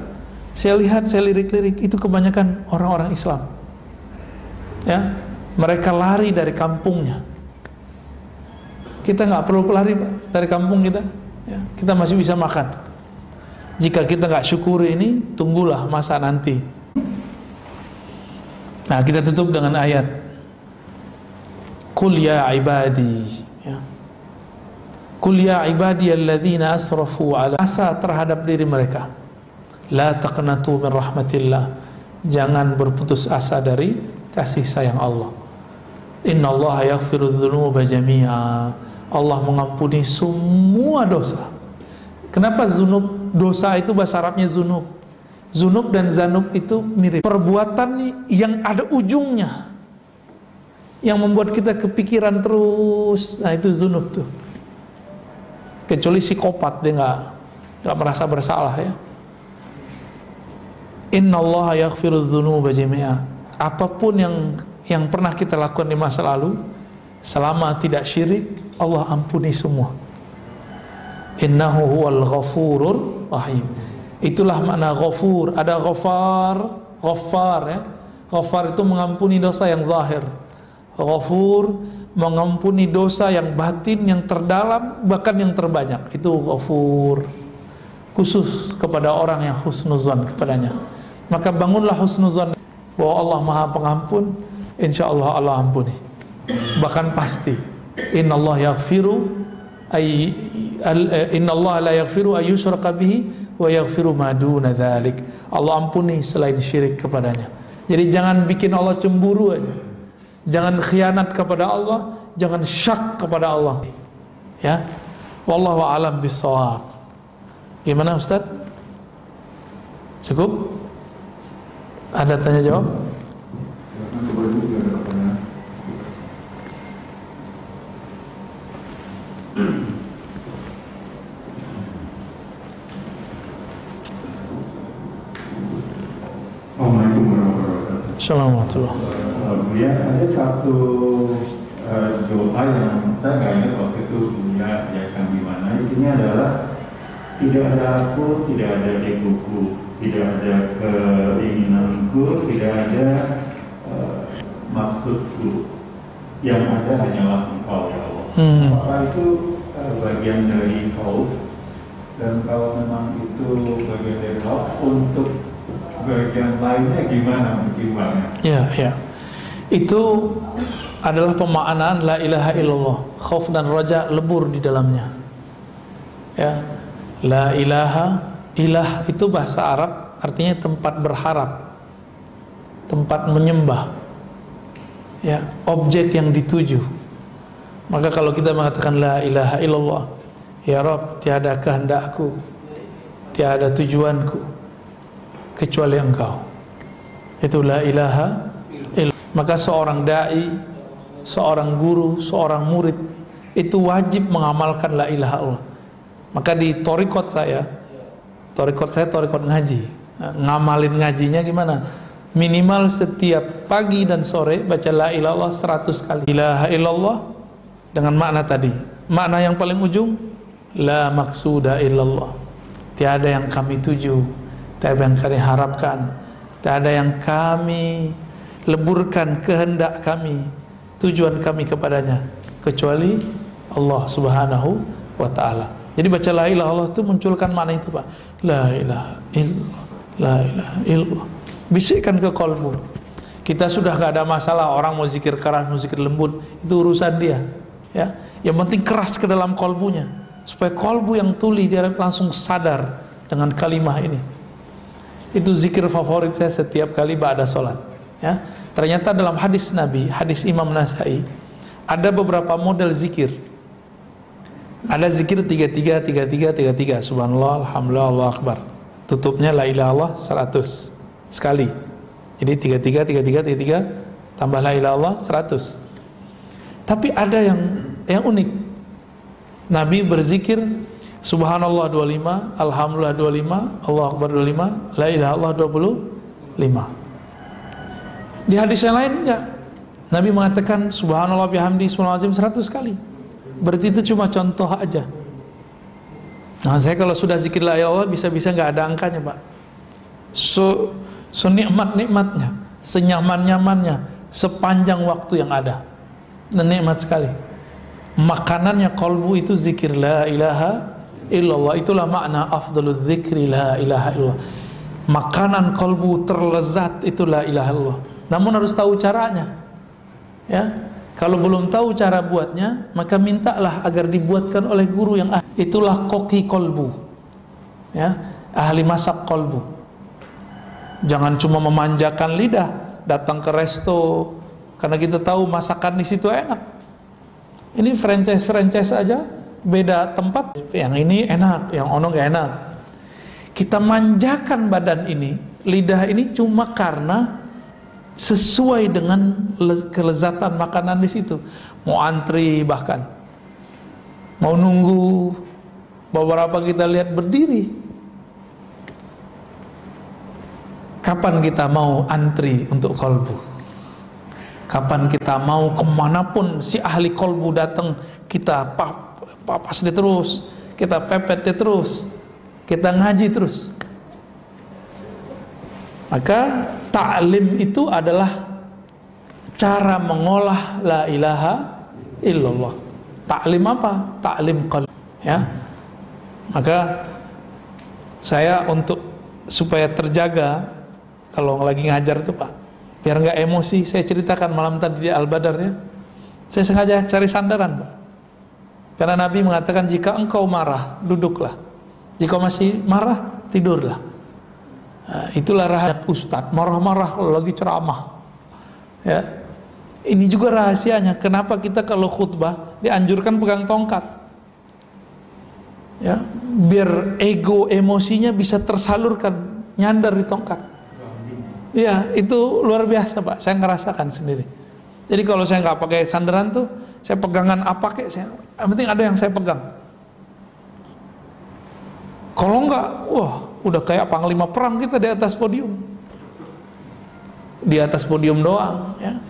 Saya lihat, saya lirik-lirik, itu kebanyakan orang-orang Islam. Ya, mereka lari dari kampungnya. Kita nggak perlu lari Pak, dari kampung kita. Ya, kita masih bisa makan. Jika kita nggak syukuri ini, tunggulah masa nanti. Nah, kita tutup dengan ayat Qul ya ibadi, ya. Qul ya ibadi alladzina asrafu ala asa terhadap diri mereka. La taqnatu min rahmatillah. Jangan berputus asa dari kasih sayang Allah. Innallaha yaghfiru dzunuba jami'a. Allah mengampuni semua dosa. Kenapa zunub? Dosa itu bahasa Arabnya zunub. Zunub dan zanub itu mirip. Perbuatan yang ada ujungnya, yang membuat kita kepikiran terus. Nah itu zunub tuh. Kecuali psikopat, dia nggak merasa bersalah ya. Innallaha yaghfiru dzunuba jami'a. Apapun yang pernah kita lakukan di masa lalu, selama tidak syirik, Allah ampuni semua. Innahu huwal ghafurur rahim. Itulah makna ghafur. Ada ghafar ya. Ghafar itu mengampuni dosa yang zahir. Ghafur mengampuni dosa yang batin, yang terdalam, bahkan yang terbanyak. Itu ghafur. Khusus kepada orang yang husnuzan kepadanya. Maka bangunlah husnuzan bahwa Allah Maha Pengampun, insyaallah Allah ampuni. Bahkan pasti. Innallaha yaghfiru innallaha la yaghfiru ay yushraka bihi wa yaghfiru ma duna dzalik. Allah ampuni selain syirik kepadanya. Jadi jangan bikin Allah cemburu aja. Jangan khianat kepada Allah, jangan syak kepada Allah. Ya. Wallahu a'lam bissawab. Gimana Ustaz? Cukup? Ada tanya jawab? Assalamualaikum warahmatullahi wabarakatuh. Assalamualaikum. Ya, ada satu doa yang saya nggak ingat waktu itu sebenarnya diakan di mana. Isinya adalah tidak ada aku, tidak ada egoku, tidak ada keinginanku, tidak ada maksudku. Yang ada hanyalah Engkau ya Allah. Apakah itu bagian dari khauf? Dan kalau memang itu bagian dari khauf, untuk bagian lainnya gimana pertimbangannya? Ya. Itu adalah pemaknaan la ilaha illallah. Khauf dan raja lebur di dalamnya. Ya. La ilaha, ilah itu bahasa Arab artinya tempat berharap, tempat menyembah. Ya, objek yang dituju. Maka kalau kita mengatakan la ilaha illallah, ya Rabb, tiada kehendakku, tiada tujuanku kecuali Engkau. Itu la ilaha illallah. Maka seorang dai, seorang guru, seorang murid itu wajib mengamalkan la ilaha illallah. Maka di torikot saya torikot ngaji. Nah, ngamalin ngajinya gimana? Minimal setiap pagi dan sore baca la ilaha illallah 100 kali. Ilaha illallah dengan makna tadi. Makna yang paling ujung, la maksuda illallah. Tiada yang kami tuju, tiada yang kami harapkan, tiada yang kami leburkan kehendak kami, tujuan kami kepadanya kecuali Allah Subhanahu wa taala. Jadi baca la ilaha illallah itu munculkan makna itu, Pak. La ilaha illallah, la ilaha illallah. Bisikkan ke kolbu. Kita sudah gak ada masalah orang mau zikir keras, mau zikir lembut, itu urusan dia. Ya, yang penting keras ke dalam kolbunya, supaya kolbu yang tuli dia langsung sadar dengan kalimah ini. Itu zikir favorit saya setiap kali ba'da sholat. Ya, ternyata dalam hadis Nabi, hadis Imam Nasai, Ada beberapa model zikir. Ada zikir 33 subhanallah, alhamdulillah, Allahu akbar. Tutupnya la ilaha illallah 100 sekali. Jadi 33 tambah la ilaha illallah 100. Tapi ada yang unik. Nabi berzikir subhanallah 25, alhamdulillah 25, Allahu akbar 25, la ilaha illallah 25. Di hadis yang lain enggak. Nabi mengatakan subhanallah bihamdi subhanallah 100 kali. Berarti itu cuma contoh aja. Nah, saya kalau sudah zikir la ilaha illallah bisa-bisa enggak ada angkanya, Pak. Senikmat-nikmatnya, senyaman-nyamannya, sepanjang waktu yang ada. Dan nikmat sekali. Makanannya kolbu itu zikir la ilaha illallah. Itulah makna afdalul dzikri la ilaha illallah. Makanan kolbu terlezat itu la ilaha illallah. Namun harus tahu caranya. Ya. Kalau belum tahu cara buatnya, maka mintalah agar dibuatkan oleh guru yang ahli. Itulah koki kolbu, ya, ahli masak kolbu. Jangan cuma memanjakan lidah, datang ke resto karena kita tahu masakan di situ enak. Ini franchise aja, beda tempat. Yang ini enak, yang ono gak enak. Kita manjakan badan ini, lidah ini cuma karena sesuai dengan kelezatan makanan di situ. Mau antri bahkan, mau nunggu, beberapa kita lihat berdiri. Kapan kita mau antri untuk kolbu? Kapan kita mau kemanapun si ahli kolbu datang, kita papas dia terus, kita pepet dia terus, kita ngaji terus. Maka ta'lim itu adalah cara mengolah la ilaha illallah. Ta'lim apa? Ta'lim qalb, ya. Maka saya untuk supaya terjaga kalau lagi ngajar itu, Pak, biar nggak emosi, saya ceritakan malam tadi di Al-Badar, ya. Saya sengaja cari sandaran, Pak. Karena Nabi mengatakan jika engkau marah, duduklah. Jika masih marah, tidurlah. Nah, itulah rahasia ustadz, marah-marah kalau lagi ceramah, ya. Ini juga rahasianya kenapa kita kalau khutbah dianjurkan pegang tongkat, ya, biar ego emosinya bisa tersalurkan, nyandar di tongkat. Ya, itu luar biasa, Pak, saya ngerasakan sendiri. Jadi kalau saya nggak pakai sandaran tuh, saya pegangan apa kek, yang penting ada yang saya pegang. Kalau enggak, wah, udah kayak panglima perang kita di atas podium. Di atas podium doang, ya.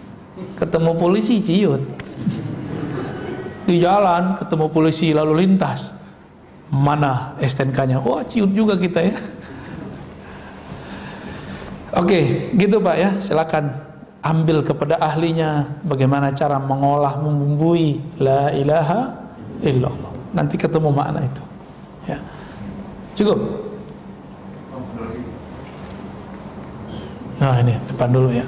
Ketemu polisi ciut. Di jalan ketemu polisi lalu lintas. Mana STNK-nya? Wah, ciut juga kita, ya. Oke, gitu, Pak, ya. Silakan ambil kepada ahlinya bagaimana cara mengolah, membumbui la ilaha illallah. Nanti ketemu makna itu, ya. Cukup. Nah, ini depan dulu, ya.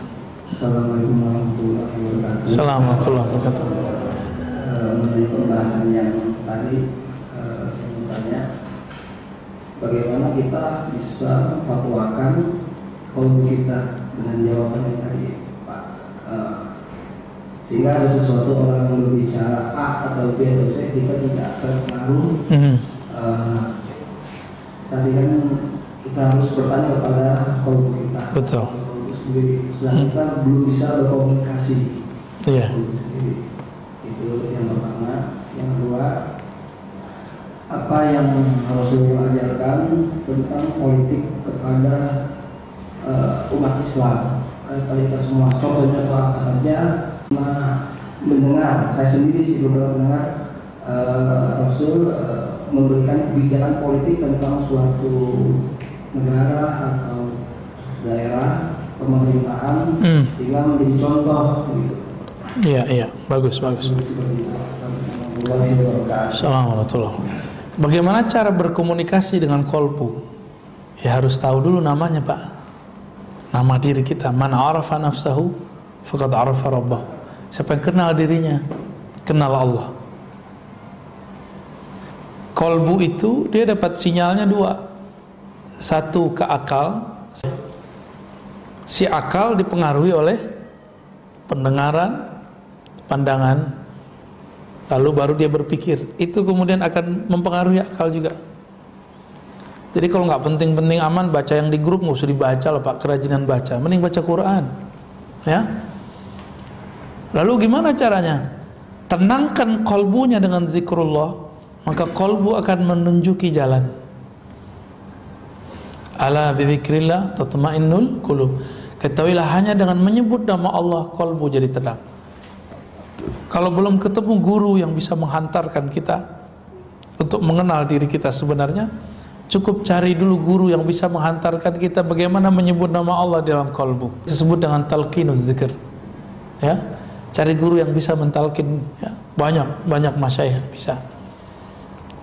Assalamualaikum warahmatullahi wabarakatuh. Assalamualaikum warahmatullahi wabarakatuh. Mengenai pembahasan yang tadi, saya mau tanya, bagaimana kita bisa memfatwakan kaum kita dengan jawaban yang tadi, Pak, sehingga ada sesuatu orang yang berbicara A atau B atau C, kita tidak terpengaruh. Tadi kan kita harus bertanya kepada kaum kita. Betul. Sendiri, sedang kita belum bisa berkomunikasi. Iya. Sendiri. Itu yang pertama. Yang kedua, apa yang Rasulullah ajarkan tentang politik kepada umat Islam? Kita semua contohnya apa saja? Mendengar, saya sendiri sih beberapa mendengar Rasul memberikan kebijakan politik tentang suatu negara atau daerah, pemerintahan, sehingga menjadi contoh gitu. Iya, bagus. Assalamualaikum. Bagaimana cara berkomunikasi dengan kolbu? Ya harus tahu dulu namanya, Pak. Nama diri kita. Man arafa nafsahu faqad arafa rabbah. Siapa yang kenal dirinya, kenal Allah. Kolbu itu dia dapat sinyalnya dua. Satu ke akal. Si akal dipengaruhi oleh pendengaran, pandangan, lalu baru dia berpikir. Itu kemudian akan mempengaruhi akal juga. Jadi kalau nggak penting-penting aman, baca yang di grup nggak usah dibaca loh Pak, kerajinan baca, mending baca Quran, ya. Lalu gimana caranya? Tenangkan kolbunya dengan zikrullah, maka kolbu akan menunjuki jalan. Ala bidzikrillah tatma'innul qulub. Ketahuilah hanya dengan menyebut nama Allah kolbu jadi tenang. Kalau belum ketemu guru yang bisa menghantarkan kita untuk mengenal diri kita sebenarnya, cukup cari dulu guru yang bisa menghantarkan kita bagaimana menyebut nama Allah dalam kolbu. Disebut dengan talqinuz zikr, ya. Cari guru yang bisa mentalkin, ya. Banyak masyayikh bisa,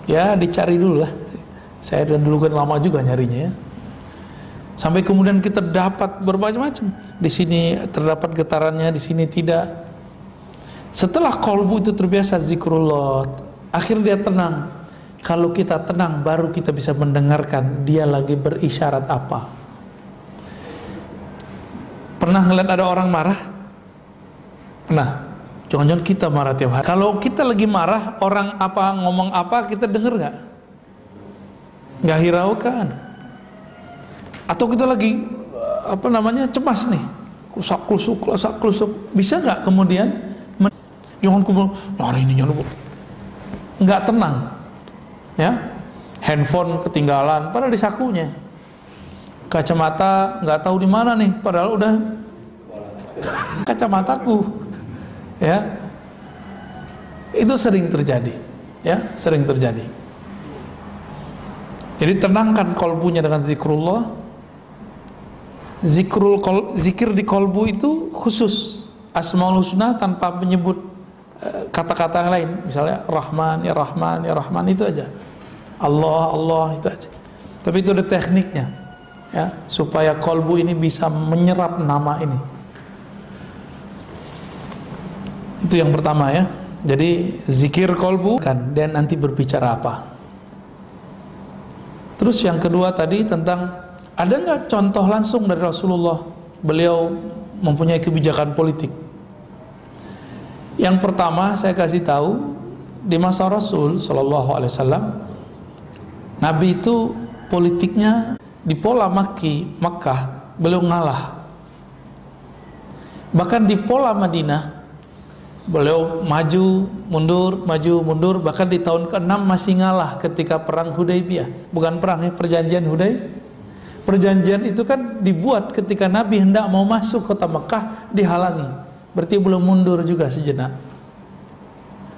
ya, dicari dulu lah. Saya dan dulu kan lama juga nyarinya, ya. Sampai kemudian kita dapat bermacam-macam. Di sini terdapat getarannya, di sini tidak. Setelah kolbu itu terbiasa zikrullah, akhirnya dia tenang. Kalau kita tenang, baru kita bisa mendengarkan dia lagi berisyarat apa. Pernah ngeliat ada orang marah? Pernah? Jangan-jangan kita marah tiap hari. Kalau kita lagi marah, orang apa ngomong apa, kita denger nggak? Nggak hiraukan. Atau kita lagi cemas nih, klusak-klusuk, bisa nggak kemudian jangan kemudian hari ini jangan, nggak tenang, ya. Handphone ketinggalan, padahal di sakunya. Kacamata nggak tahu di mana nih, padahal udah kacamataku, ya. Itu sering terjadi, ya, sering terjadi. Jadi tenangkan kolbunya dengan zikrullah. Zikir di kolbu itu khusus Asmaul Husna tanpa menyebut kata-kata yang lain. Misalnya Rahman, ya Rahman, ya Rahman, itu aja. Allah, Allah, itu aja. Tapi itu ada tekniknya, ya, supaya kolbu ini bisa menyerap nama ini. Itu yang pertama, ya. Jadi zikir kolbu kan, dan nanti berbicara apa. Terus yang kedua tadi tentang, ada nggak contoh langsung dari Rasulullah beliau mempunyai kebijakan politik? Yang pertama saya kasih tahu, di masa Rasul Shallallahu Alaihi Wasallam, Nabi itu politiknya di pola Makkah beliau ngalah. Bahkan di pola Madinah beliau maju mundur, bahkan di tahun ke-6 masih ngalah ketika perang Hudaybiyah. Bukan perang, ya, perjanjian Hudaybiyah. Perjanjian itu kan dibuat ketika Nabi hendak mau masuk kota Mekah, dihalangi. Berarti belum mundur juga sejenak.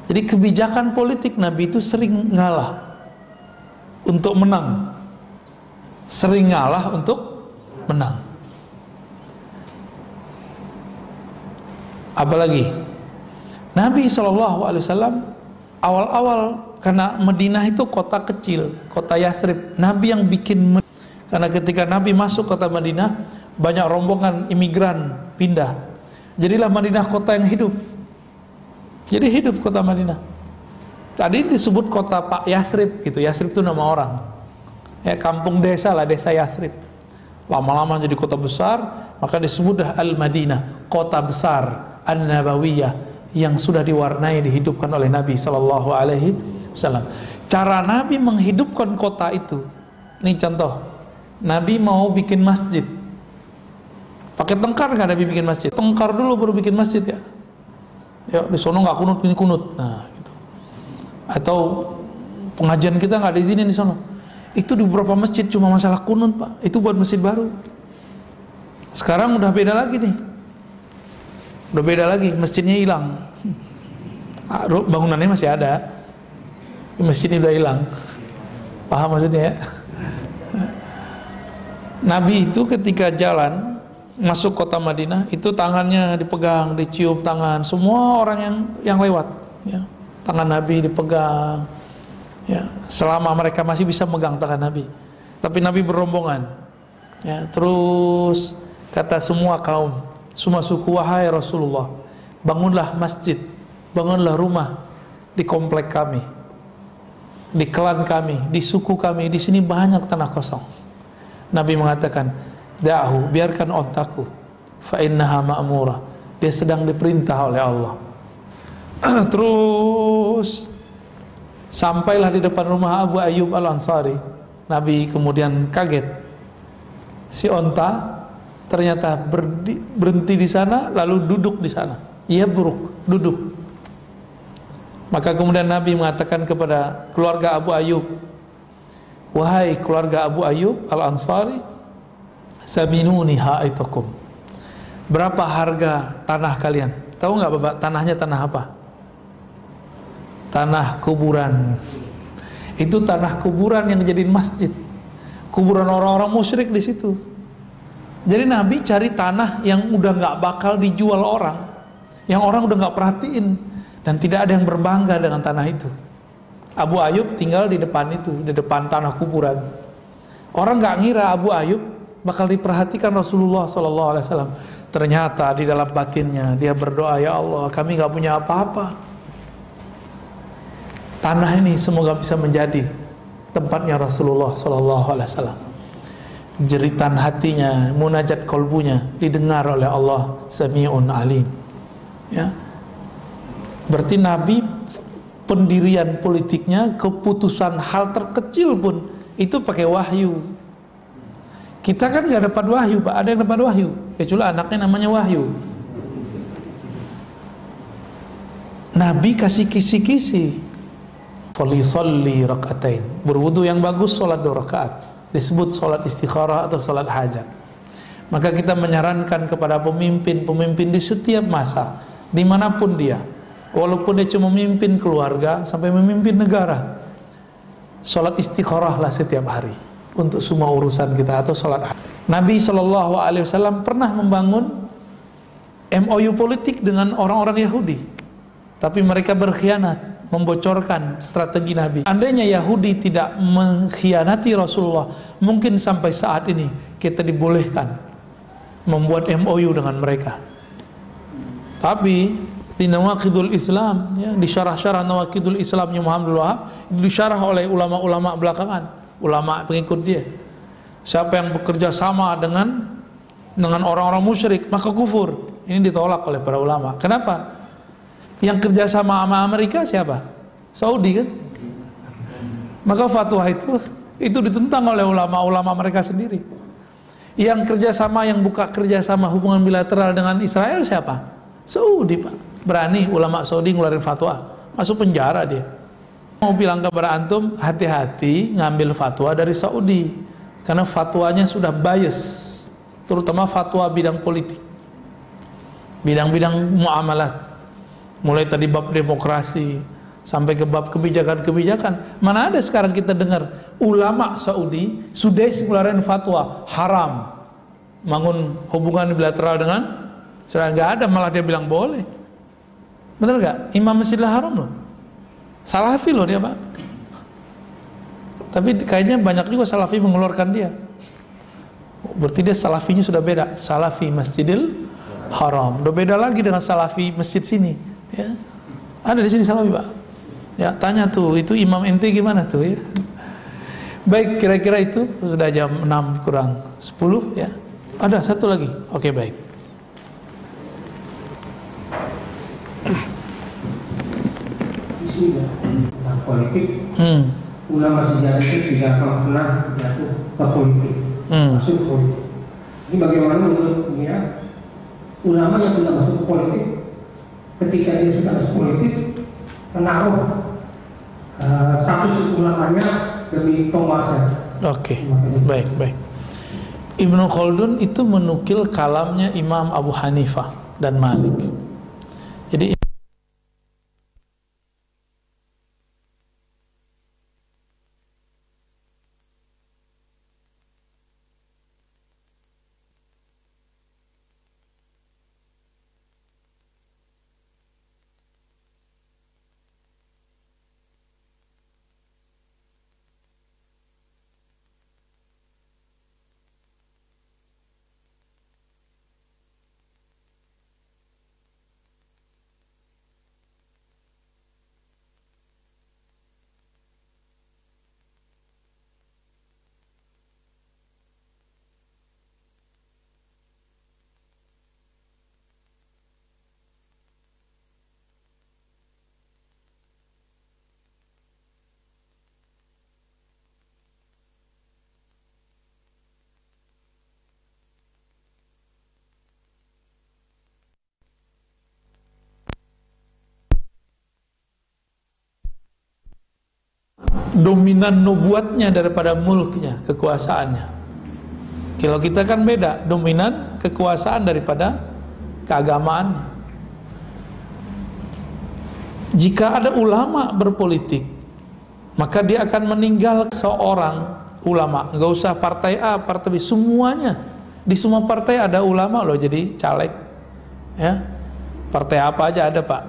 Jadi kebijakan politik Nabi itu sering ngalah untuk menang, sering ngalah untuk menang. Apalagi Nabi SAW awal-awal, karena Madinah itu kota kecil, kota Yathrib, Nabi yang bikin. Karena ketika Nabi masuk kota Madinah, banyak rombongan imigran pindah. Jadilah Madinah kota yang hidup. Jadi hidup kota Madinah. Tadi disebut kota Pak Yathrib gitu. Yathrib itu nama orang, ya, kampung desa lah, desa Yathrib. Lama-lama jadi kota besar, maka disebut Al-Madinah, kota besar An-Nabawiyah, yang sudah diwarnai, dihidupkan oleh Nabi Sallallahu Alaihi Wasallam. Cara Nabi menghidupkan kota itu, ini contoh. Nabi mau bikin masjid, pakai tengkar nggak Nabi bikin masjid? Tengkar dulu baru bikin masjid, ya. Ya, di sono nggak kunut, ini kunut. Nah, gitu. Atau pengajian kita nggak diizinin di sono. Itu di beberapa masjid cuma masalah kunut, Pak. Itu buat masjid baru. Sekarang udah beda lagi nih. Udah beda lagi, masjidnya hilang. Bangunannya masih ada, masjidnya udah hilang. Paham maksudnya, ya? Nabi itu ketika jalan masuk kota Madinah, itu tangannya dipegang, dicium tangan semua orang yang lewat, ya. Tangan Nabi dipegang, ya, selama mereka masih bisa megang tangan Nabi. Tapi Nabi berombongan, ya. Terus kata semua kaum, semua suku, wahai Rasulullah, bangunlah masjid, bangunlah rumah di komplek kami, di klan kami, di suku kami. Di sini banyak tanah kosong. Nabi mengatakan, da'hu, biarkan ontaku, fa innaha ma'murah, dia sedang diperintah oleh Allah. Terus sampailah di depan rumah Abu Ayyub Al-Ansari. Nabi kemudian kaget. Si onta ternyata berhenti di sana, lalu duduk di sana. Ia buruk, duduk. Maka kemudian Nabi mengatakan kepada keluarga Abu Ayyub, wahai keluarga Abu Ayyub Al-Ansari, saminuni ha'itakum. Berapa harga tanah kalian? Tahu nggak Bapak, tanahnya tanah apa? Tanah kuburan. Itu tanah kuburan yang dijadiin masjid. Kuburan orang-orang musyrik di situ. Jadi Nabi cari tanah yang udah nggak bakal dijual orang, yang orang udah nggak perhatiin, dan tidak ada yang berbangga dengan tanah itu. Abu Ayyub tinggal di depan itu, di depan tanah kuburan. Orang nggak ngira Abu Ayyub bakal diperhatikan Rasulullah SAW. Ternyata di dalam batinnya dia berdoa, ya Allah, kami nggak punya apa-apa. Tanah ini semoga bisa menjadi tempatnya Rasulullah SAW. Jeritan hatinya, munajat kolbunya didengar oleh Allah Sami'un Alim. Ya. Berarti Nabi pendirian politiknya, keputusan hal terkecil pun itu pakai wahyu. Kita kan nggak dapat wahyu, Pak. Ada yang dapat wahyu, kecuali anaknya namanya Wahyu. Nabi kasih kisi-kisi. Falisalli rakaatain. Berwudu yang bagus, sholat 2 rakaat. Disebut sholat istikharah atau sholat hajat. Maka kita menyarankan kepada pemimpin di setiap masa, dimanapun dia, walaupun dia cuma memimpin keluarga sampai memimpin negara, sholat istikharah lah setiap hari untuk semua urusan kita, atau sholat hajat. Nabi SAW pernah membangun MOU politik dengan orang-orang Yahudi, tapi mereka berkhianat, membocorkan strategi Nabi. Andainya Yahudi tidak mengkhianati Rasulullah, mungkin sampai saat ini kita dibolehkan membuat MOU dengan mereka. Tapi di Nawaqidul Islam, ya, di syarah-syarah Nawaqidul Islamnya Muhammad Wahab, itu disyarah oleh ulama-ulama belakangan, ulama pengikut dia. Siapa yang bekerja sama dengan orang-orang musyrik, maka kufur. Ini ditolak oleh para ulama. Kenapa? Yang kerja sama Amerika siapa? Saudi kan? Maka fatwa itu ditentang oleh ulama-ulama mereka sendiri. Yang kerjasama, yang buka kerjasama hubungan bilateral dengan Israel siapa? Saudi, Pak. Berani ulama Saudi ngeluarin fatwa, masuk penjara dia. Mau bilang kepada antum, hati-hati ngambil fatwa dari Saudi, karena fatwanya sudah bias, terutama fatwa bidang politik, bidang-bidang muamalat. Mulai tadi bab demokrasi sampai ke bab kebijakan-kebijakan. Mana ada sekarang kita dengar ulama Saudi sudah ngeluarin fatwa haram bangun hubungan bilateral dengan Israel. Nggak ada, malah dia bilang boleh. Benar nggak? Imam Masjidil Haram loh, Salafi loh dia, Pak. Tapi kayaknya banyak juga Salafi mengeluarkan dia. Berarti dia Salafinya sudah beda. Salafi Masjidil Haram udah beda lagi dengan Salafi masjid sini. Ya, ada di sini Salafi, Pak. Ya, tanya tuh, itu imam ente gimana tuh, ya. Baik, kira-kira itu sudah jam 6 kurang 10 ya. Ada satu lagi. Oke, baik. Isu tentang politik. Ulama sejarah itu tidak pernah jatuh ke politik, masuk ke politik. Ini bagaimana menurut dia ulama yang sudah masuk ke politik, ketika dia sudah masuk politik, menaruh status ulamanya demi penguasa. Oke, baik. Ibnu Khaldun itu menukil kalamnya Imam Abu Hanifah dan Malik. Jadi dominan nubuatnya daripada mulknya, kekuasaannya. Kalau kita kan beda, dominan kekuasaan daripada keagamaan. Jika ada ulama berpolitik, maka dia akan meninggal seorang ulama. Nggak usah partai A, partai B, semuanya. Di semua partai ada ulama loh jadi caleg. Ya, partai apa aja ada Pak?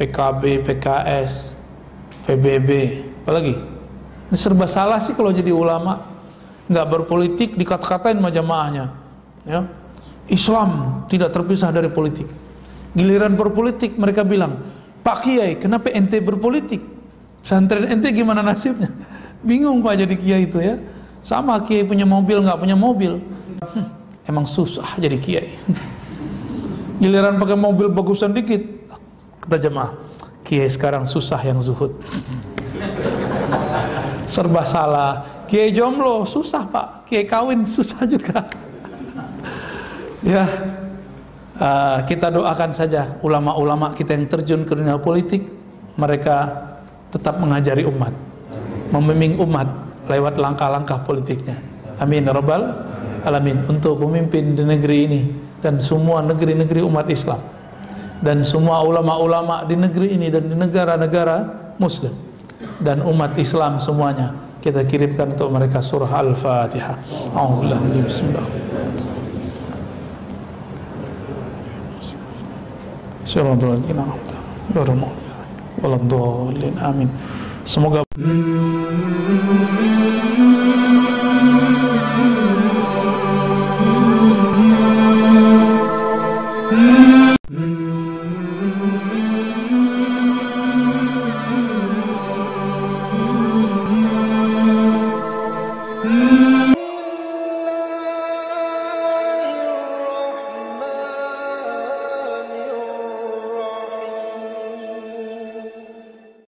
PKB, PKS, PBB, apalagi? Ini serba salah sih kalau jadi ulama. Nggak berpolitik dikata-katain sama jamaahnya. Ya, Islam tidak terpisah dari politik. Giliran berpolitik mereka bilang, Pak Kiai, kenapa ente berpolitik? Pesantren ente gimana nasibnya? Bingung Pak jadi kiai itu ya. Sama kiai punya mobil nggak punya mobil. Emang susah jadi kiai. Giliran pakai mobil bagusan dikit, kata jemaah, kiai sekarang susah yang zuhud. Serba salah. Kiai jomblo susah Pak, kiai kawin susah juga. Ya, kita doakan saja ulama-ulama kita yang terjun ke dunia politik, mereka tetap mengajari umat, membimbing umat lewat langkah-langkah politiknya. Amin ya rabbal alamin. Untuk pemimpin di negeri ini dan semua negeri-negeri umat Islam dan semua ulama-ulama di negeri ini dan di negara-negara Muslim dan umat Islam semuanya, kita kirimkan untuk mereka surah Al-Fatihah. A'udzubillahi bismillah. Amin. Semoga